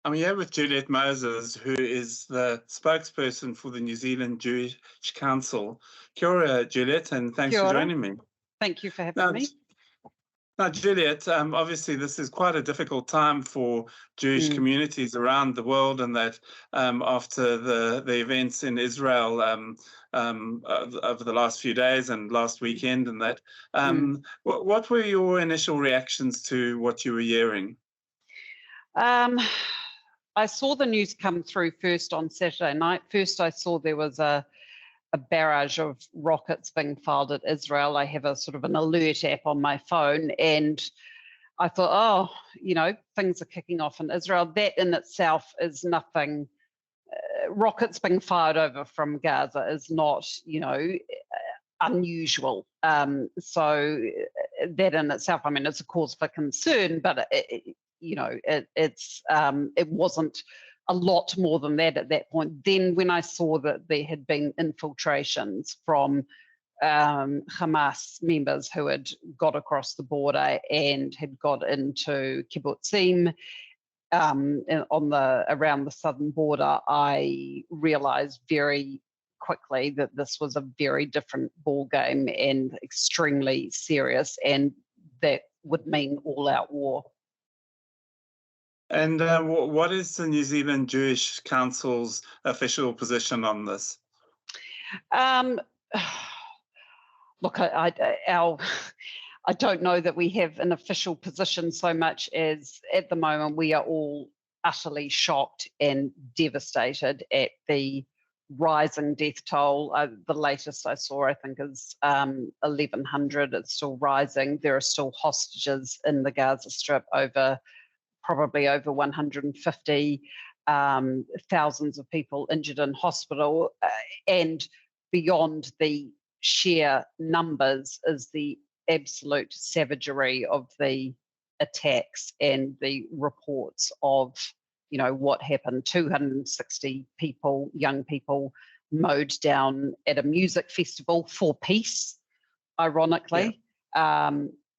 I'm here with Juliet Moses, who is the spokesperson for the New Zealand Jewish Council. Kia ora, Juliet, and thanks Kia for ora. joining me. Thank you for having Now, me. now, Juliet, obviously this is quite a difficult time for Jewish communities around the world, and that after the events in Israel over the last few days and last weekend, and that, what were your initial reactions to what you were hearing? I saw the news come through first on Saturday night. First, I saw there was a barrage of rockets being fired at Israel. I have a sort of an alert app on my phone, and I thought, oh, things are kicking off in Israel. That in itself is nothing. Rockets being fired over from Gaza is not, unusual. So that in itself, I mean, it's a cause for concern, but it wasn't a lot more than that at that point. Then when I saw that there had been infiltrations from Hamas members who had got across the border and had got into kibbutzim around the southern border, I realized very quickly that this was a very different ball game and extremely serious, and that would mean all-out war. And what is the New Zealand Jewish Council's official position on this? Look, I don't know that we have an official position so much as at the moment we are all utterly shocked and devastated at the rising death toll. The latest I saw, I think, is 1,100. It's still rising. There are still hostages in the Gaza Strip, probably over 150, thousands of people injured in hospital, and beyond the sheer numbers is the absolute savagery of the attacks and the reports of, what happened. 260 people, young people, mowed down at a music festival for peace, ironically. Yeah.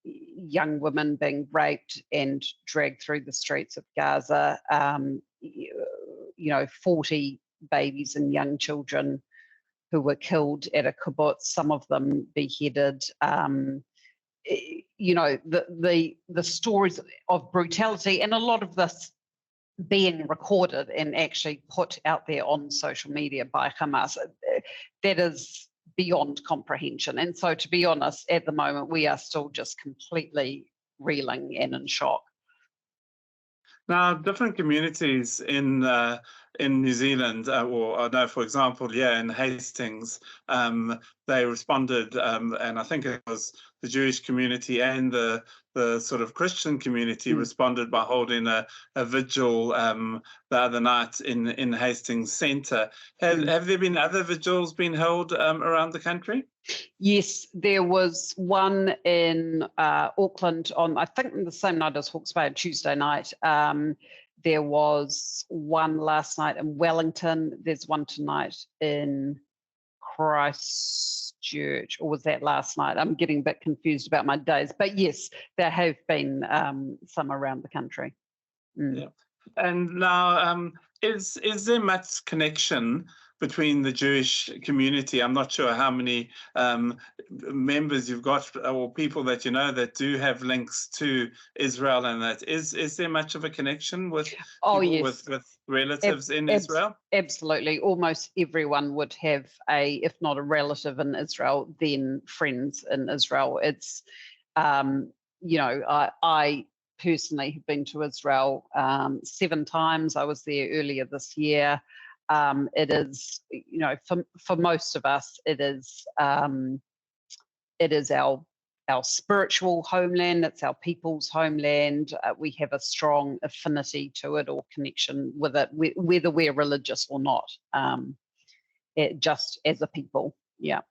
Young women being raped and dragged through the streets of Gaza, 40 babies and young children who were killed at a kibbutz, some of them beheaded. The stories of brutality, and a lot of this being recorded and actually put out there on social media by Hamas, that is beyond comprehension. And so, to be honest, at the moment, we are still just completely reeling and in shock. Now, different communities in New Zealand, or I know, for example, in Hastings, they responded, and I think it was the Jewish community and the sort of Christian community responded by holding a vigil the other night in Hastings Centre. Have there been other vigils being held around the country? Yes, there was one in Auckland on, I think, the same night as Hawke's Bay, Tuesday night. There was one last night in Wellington. There's one tonight in Christchurch, or was that last night? I'm getting a bit confused about my days. But yes, there have been some around the country. Yeah. And now, is there much connection between the Jewish community? I'm not sure how many members you've got or people that you know that do have links to Israel, and that is there much of a connection with yes. with relatives in Israel? Absolutely. Almost everyone would have if not a relative in Israel, then friends in Israel. It's I personally have been to Israel 7 times. I was there earlier this year. It is, for most of us, it is our spiritual homeland. It's our people's homeland. We have a strong affinity to it or connection with it, whether we're religious or not. Just as a people, yeah.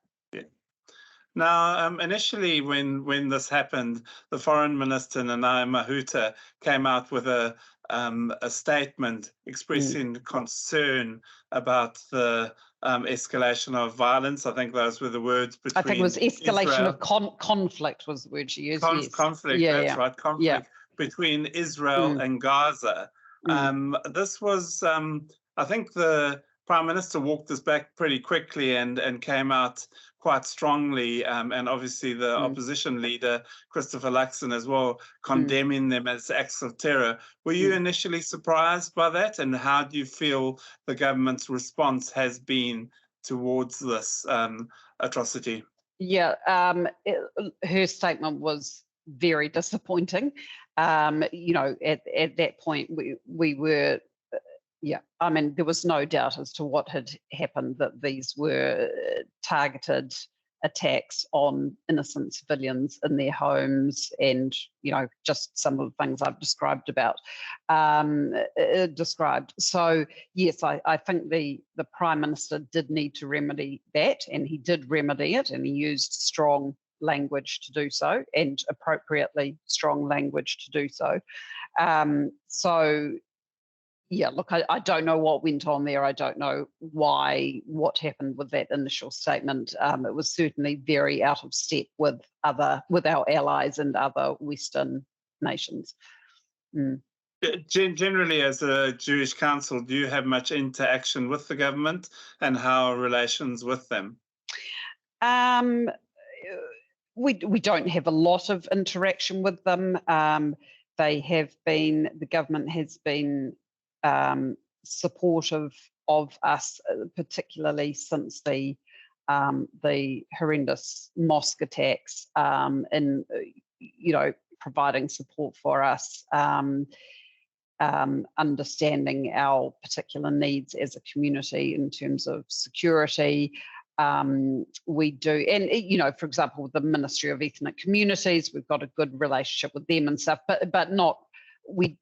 Now, initially, when this happened, the Foreign Minister Nanaia Mahuta came out with a statement expressing concern about the escalation of violence. I think those were the words between. I think it was escalation of conflict was the word she used. Conflict, that's right. Conflict between Israel and Gaza. This was, I think the Prime Minister walked this back pretty quickly and came out quite strongly, and obviously the opposition leader, Christopher Luxon, as well, condemning them as acts of terror. Were you initially surprised by that? And how do you feel the government's response has been towards this atrocity? Yeah, her statement was very disappointing. You know, at that point, we were, I mean, there was no doubt as to what had happened, that these were targeted attacks on innocent civilians in their homes, and, you know, just some of the things I've described. So yes, I think the Prime Minister did need to remedy that, and he did remedy it, and he used strong language to do so, and appropriately strong language to do so. So yeah, look, I don't know what went on there. I don't know what happened with that initial statement. It was certainly very out of step with our allies and other Western nations. Generally, as a Jewish council, do you have much interaction with the government, and how are relations with them? We don't have a lot of interaction with them. The government has been supportive of us, particularly since the horrendous mosque attacks, in, you know, providing support for us, understanding our particular needs as a community in terms of security. We do, and, you know, for example, with the Ministry of Ethnic Communities, we've got a good relationship with them and stuff, but not, we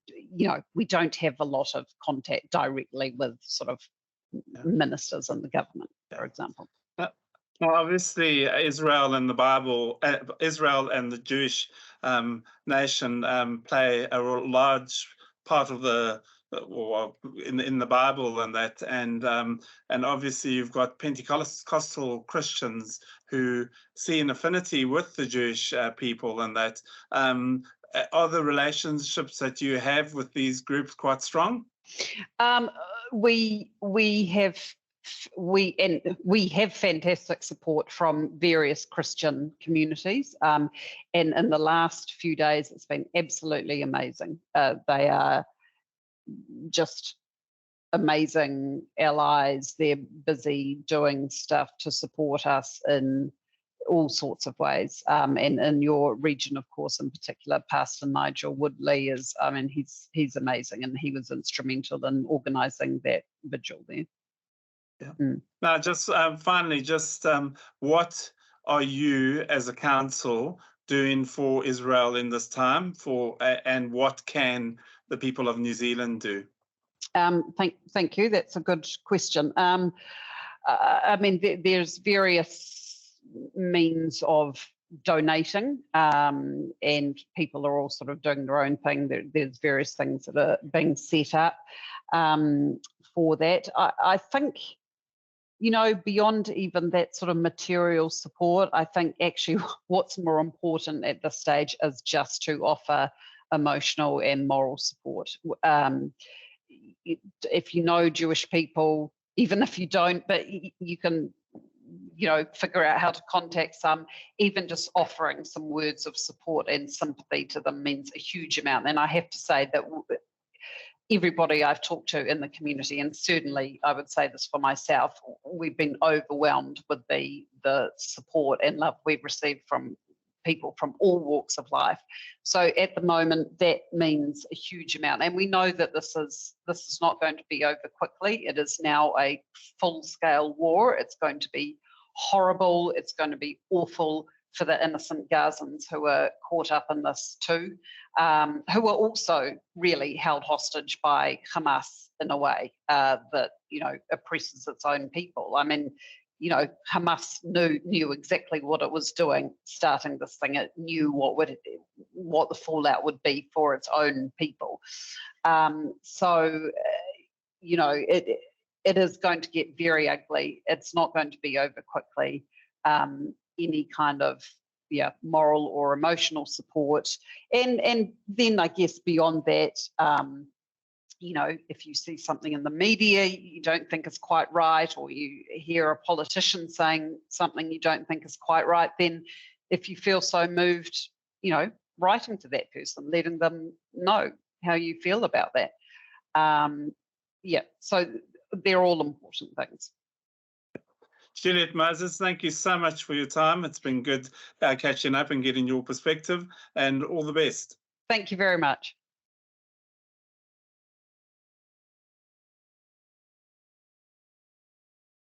don't have a lot of contact directly with sort of ministers in the government, for example. Well, obviously, Israel and the Bible, Israel and the Jewish nation play a large part of the in the Bible and that, and obviously you've got Pentecostal Christians who see an affinity with the Jewish people and that. Are the relationships that you have with these groups quite strong? We have fantastic support from various Christian communities, and in the last few days, it's been absolutely amazing. They are just amazing allies. They're busy doing stuff to support us in all sorts of ways. And in your region, of course, in particular, Pastor Nigel Woodley is, I mean, he's amazing, and he was instrumental in organising that vigil there. Yeah. Now, just finally, what are you as a council doing for Israel in this time, and what can the people of New Zealand do? Thank you. That's a good question. I mean, there's various means of donating, and people are all sort of doing their own thing. There's various things that are being set up for that. I think, you know, beyond even that sort of material support, I think actually what's more important at this stage is just to offer emotional and moral support. If you know Jewish people, even if you don't, but you can, you know, figure out how to contact some, even just offering some words of support and sympathy to them means a huge amount. And I have to say that everybody I've talked to in the community, and certainly I would say this for myself, we've been overwhelmed with the support and love we've received from people from all walks of life. So at the moment, that means a huge amount. And we know that this is not going to be over quickly. It is now a full-scale war. It's going to be horrible. It's going to be awful for the innocent Gazans who are caught up in this too, who are also really held hostage by Hamas in a way that, you know, oppresses its own people. I mean, you know, Hamas knew exactly what it was doing starting this thing. It knew what the fallout would be for its own people. So, you know, it is going to get very ugly. It's not going to be over quickly. Any kind of moral or emotional support, and then I guess beyond that, you know, if you see something in the media you don't think is quite right, or you hear a politician saying something you don't think is quite right, then if you feel so moved, you know, writing to that person, letting them know how you feel about that. Yeah, so they're all important things. Juliet Moses, thank you so much for your time. It's been good catching up and getting your perspective, and all the best. Thank you very much.